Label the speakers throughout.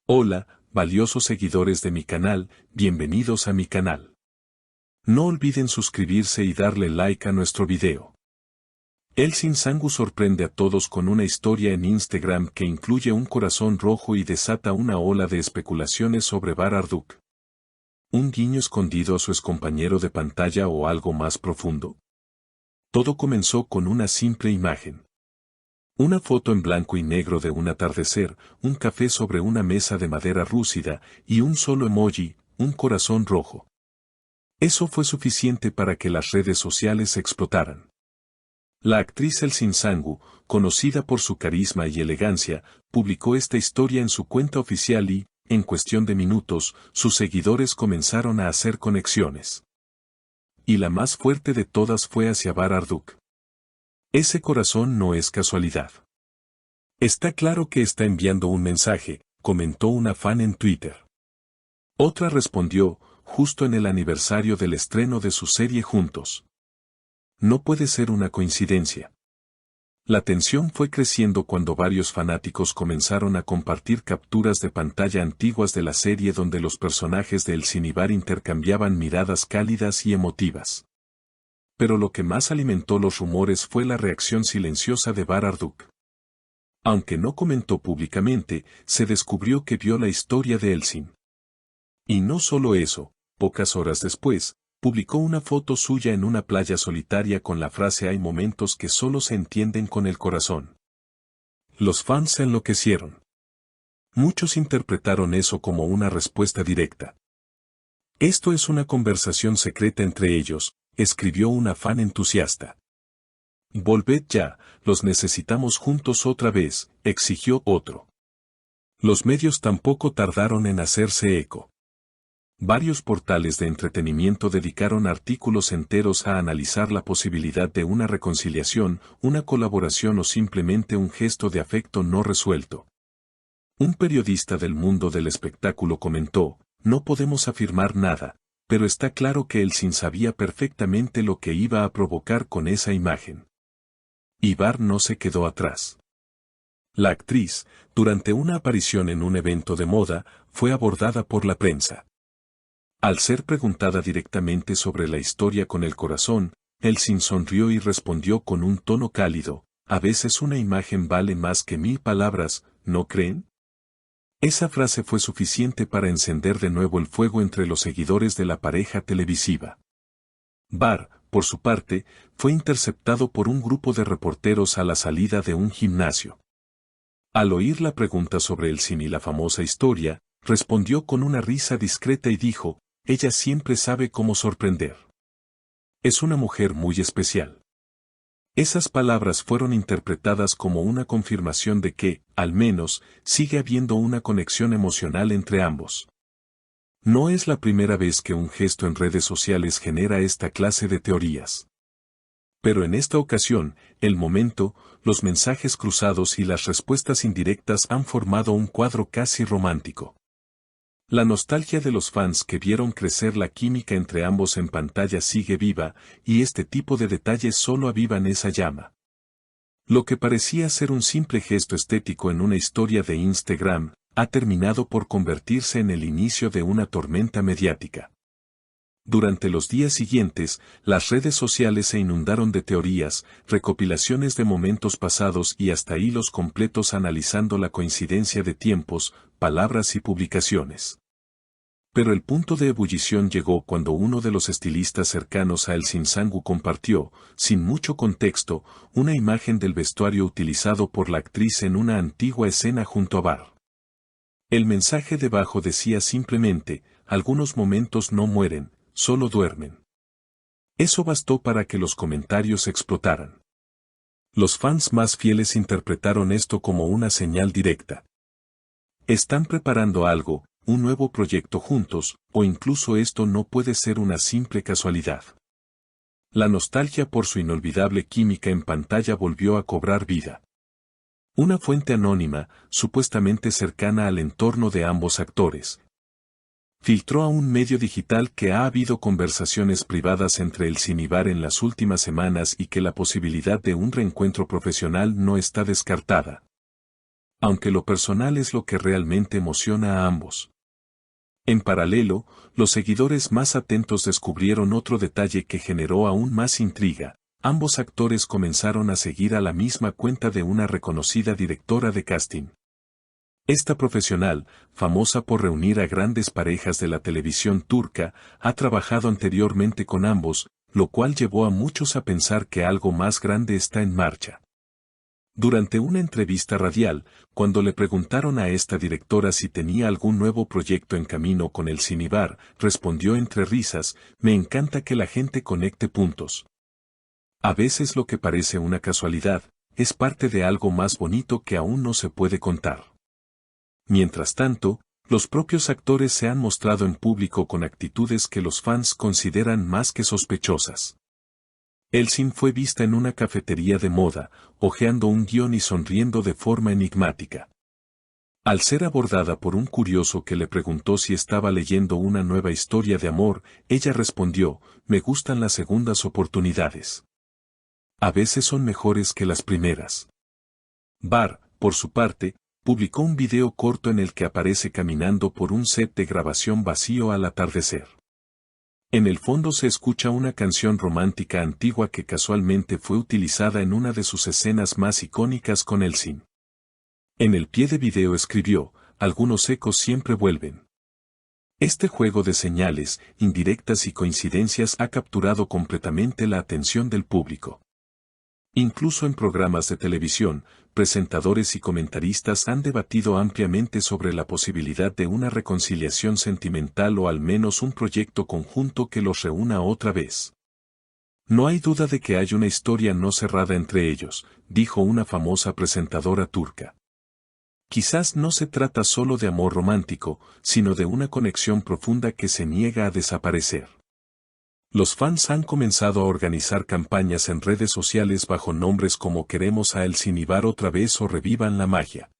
Speaker 1: Hola, valiosos seguidores de mi canal, bienvenidos a mi canal. No olviden suscribirse y darle like a nuestro video. Elsin Sangu sorprende a todos con una historia en Instagram que incluye un corazón rojo y desata una ola de especulaciones sobre Bar Arduk. ¿Un guiño escondido a su excompañero de pantalla o algo más profundo? Todo comenzó con una simple imagen. Una foto en blanco y negro de un atardecer, un café sobre una mesa de madera rústida, y un solo emoji, un corazón rojo. Eso fue suficiente para que las redes sociales explotaran. La actriz Elsin Sangu, conocida por su carisma y elegancia, publicó esta historia en su cuenta oficial y, en cuestión de minutos, sus seguidores comenzaron a hacer conexiones. Y la más fuerte de todas fue hacia Bar Arduk. Ese corazón no es casualidad. Está claro que está enviando un mensaje, comentó una fan en Twitter. Otra respondió, justo en el aniversario del estreno de su serie juntos. No puede ser una coincidencia. La tensión fue creciendo cuando varios fanáticos comenzaron a compartir capturas de pantalla antiguas de la serie donde los personajes de Elsin y Bar intercambiaban miradas cálidas y emotivas. Pero lo que más alimentó los rumores fue la reacción silenciosa de Bar Arduk. Aunque no comentó públicamente, se descubrió que vio la historia de Elsin. Y no solo eso, pocas horas después, publicó una foto suya en una playa solitaria con la frase «Hay momentos que solo se entienden con el corazón». Los fans se enloquecieron. Muchos interpretaron eso como una respuesta directa. «Esto es una conversación secreta entre ellos», escribió una fan entusiasta. «Volved ya, los necesitamos juntos otra vez», exigió otro. Los medios tampoco tardaron en hacerse eco. Varios portales de entretenimiento dedicaron artículos enteros a analizar la posibilidad de una reconciliación, una colaboración o simplemente un gesto de afecto no resuelto. Un periodista del mundo del espectáculo comentó, «No podemos afirmar nada, pero está claro que Elsin sabía perfectamente lo que iba a provocar con esa imagen». Y Bar no se quedó atrás. La actriz, durante una aparición en un evento de moda, fue abordada por la prensa. Al ser preguntada directamente sobre la historia con el corazón, Elsin sonrió y respondió con un tono cálido, «A veces una imagen vale más que 1000 palabras, ¿no creen?». Esa frase fue suficiente para encender de nuevo el fuego entre los seguidores de la pareja televisiva. Bar, por su parte, fue interceptado por un grupo de reporteros a la salida de un gimnasio. Al oír la pregunta sobre Elsin y la famosa historia, respondió con una risa discreta y dijo, «Ella siempre sabe cómo sorprender. Es una mujer muy especial». Esas palabras fueron interpretadas como una confirmación de que, al menos, sigue habiendo una conexión emocional entre ambos. No es la primera vez que un gesto en redes sociales genera esta clase de teorías. Pero en esta ocasión, el momento, los mensajes cruzados y las respuestas indirectas han formado un cuadro casi romántico. La nostalgia de los fans que vieron crecer la química entre ambos en pantalla sigue viva, y este tipo de detalles solo avivan esa llama. Lo que parecía ser un simple gesto estético en una historia de Instagram, ha terminado por convertirse en el inicio de una tormenta mediática. Durante los días siguientes, las redes sociales se inundaron de teorías, recopilaciones de momentos pasados y hasta hilos completos analizando la coincidencia de tiempos, palabras y publicaciones. Pero el punto de ebullición llegó cuando uno de los estilistas cercanos a Elsin Sangu compartió, sin mucho contexto, una imagen del vestuario utilizado por la actriz en una antigua escena junto a Bar. El mensaje debajo decía simplemente, «Algunos momentos no mueren, solo duermen». Eso bastó para que los comentarios explotaran. Los fans más fieles interpretaron esto como una señal directa. Están preparando algo, un nuevo proyecto juntos, o incluso esto no puede ser una simple casualidad. La nostalgia por su inolvidable química en pantalla volvió a cobrar vida. Una fuente anónima, supuestamente cercana al entorno de ambos actores, filtró a un medio digital que ha habido conversaciones privadas entre Elsin y Bar en las últimas semanas y que la posibilidad de un reencuentro profesional no está descartada. Aunque lo personal es lo que realmente emociona a ambos. En paralelo, los seguidores más atentos descubrieron otro detalle que generó aún más intriga. Ambos actores comenzaron a seguir a la misma cuenta de una reconocida directora de casting. Esta profesional, famosa por reunir a grandes parejas de la televisión turca, ha trabajado anteriormente con ambos, lo cual llevó a muchos a pensar que algo más grande está en marcha. Durante una entrevista radial, cuando le preguntaron a esta directora si tenía algún nuevo proyecto en camino con el Cinibar, respondió entre risas: "Me encanta que la gente conecte puntos. A veces lo que parece una casualidad, es parte de algo más bonito que aún no se puede contar". Mientras tanto, los propios actores se han mostrado en público con actitudes que los fans consideran más que sospechosas. Elsin fue vista en una cafetería de moda, hojeando un guión y sonriendo de forma enigmática. Al ser abordada por un curioso que le preguntó si estaba leyendo una nueva historia de amor, ella respondió: "Me gustan las segundas oportunidades. A veces son mejores que las primeras". Bar, por su parte, publicó un video corto en el que aparece caminando por un set de grabación vacío al atardecer. En el fondo se escucha una canción romántica antigua que casualmente fue utilizada en una de sus escenas más icónicas con Elsin. En el pie de video escribió: "Algunos ecos siempre vuelven". Este juego de señales, indirectas y coincidencias ha capturado completamente la atención del público. Incluso en programas de televisión, presentadores y comentaristas han debatido ampliamente sobre la posibilidad de una reconciliación sentimental o al menos un proyecto conjunto que los reúna otra vez. "No hay duda de que hay una historia no cerrada entre ellos", dijo una famosa presentadora turca. "Quizás no se trata solo de amor romántico, sino de una conexión profunda que se niega a desaparecer". Los fans han comenzado a organizar campañas en redes sociales bajo nombres como "Queremos a Elsin y Bar otra vez" o "Revivan la magia".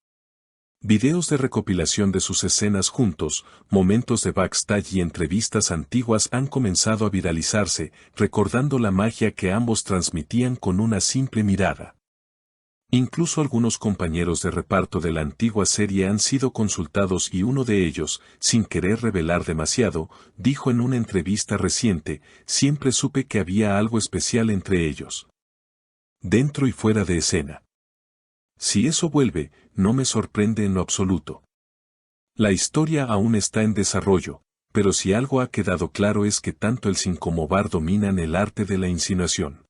Speaker 1: Videos de recopilación de sus escenas juntos, momentos de backstage y entrevistas antiguas han comenzado a viralizarse, recordando la magia que ambos transmitían con una simple mirada. Incluso algunos compañeros de reparto de la antigua serie han sido consultados y uno de ellos, sin querer revelar demasiado, dijo en una entrevista reciente: "Siempre supe que había algo especial entre ellos. Dentro y fuera de escena. Si eso vuelve, no me sorprende en lo absoluto. La historia aún está en desarrollo, pero si algo ha quedado claro es que tanto Elsin como Bar dominan el arte de la insinuación.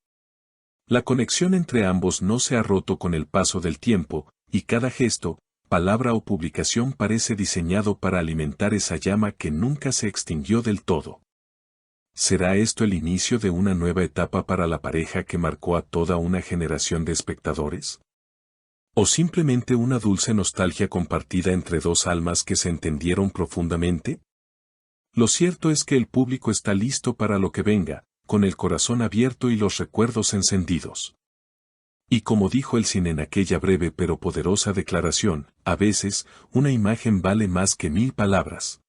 Speaker 1: La conexión entre ambos no se ha roto con el paso del tiempo, y cada gesto, palabra o publicación parece diseñado para alimentar esa llama que nunca se extinguió del todo. ¿Será esto el inicio de una nueva etapa para la pareja que marcó a toda una generación de espectadores? ¿O simplemente una dulce nostalgia compartida entre dos almas que se entendieron profundamente? Lo cierto es que el público está listo para lo que venga, con el corazón abierto y los recuerdos encendidos. Y como dijo Elsin en aquella breve pero poderosa declaración: "A veces, una imagen vale más que 1000 palabras".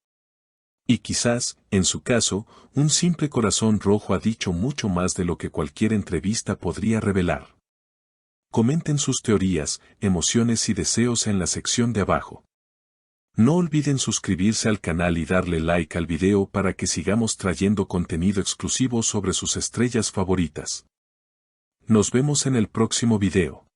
Speaker 1: Y quizás, en su caso, un simple corazón rojo ha dicho mucho más de lo que cualquier entrevista podría revelar. Comenten sus teorías, emociones y deseos en la sección de abajo. No olviden suscribirse al canal y darle like al video para que sigamos trayendo contenido exclusivo sobre sus estrellas favoritas. Nos vemos en el próximo video.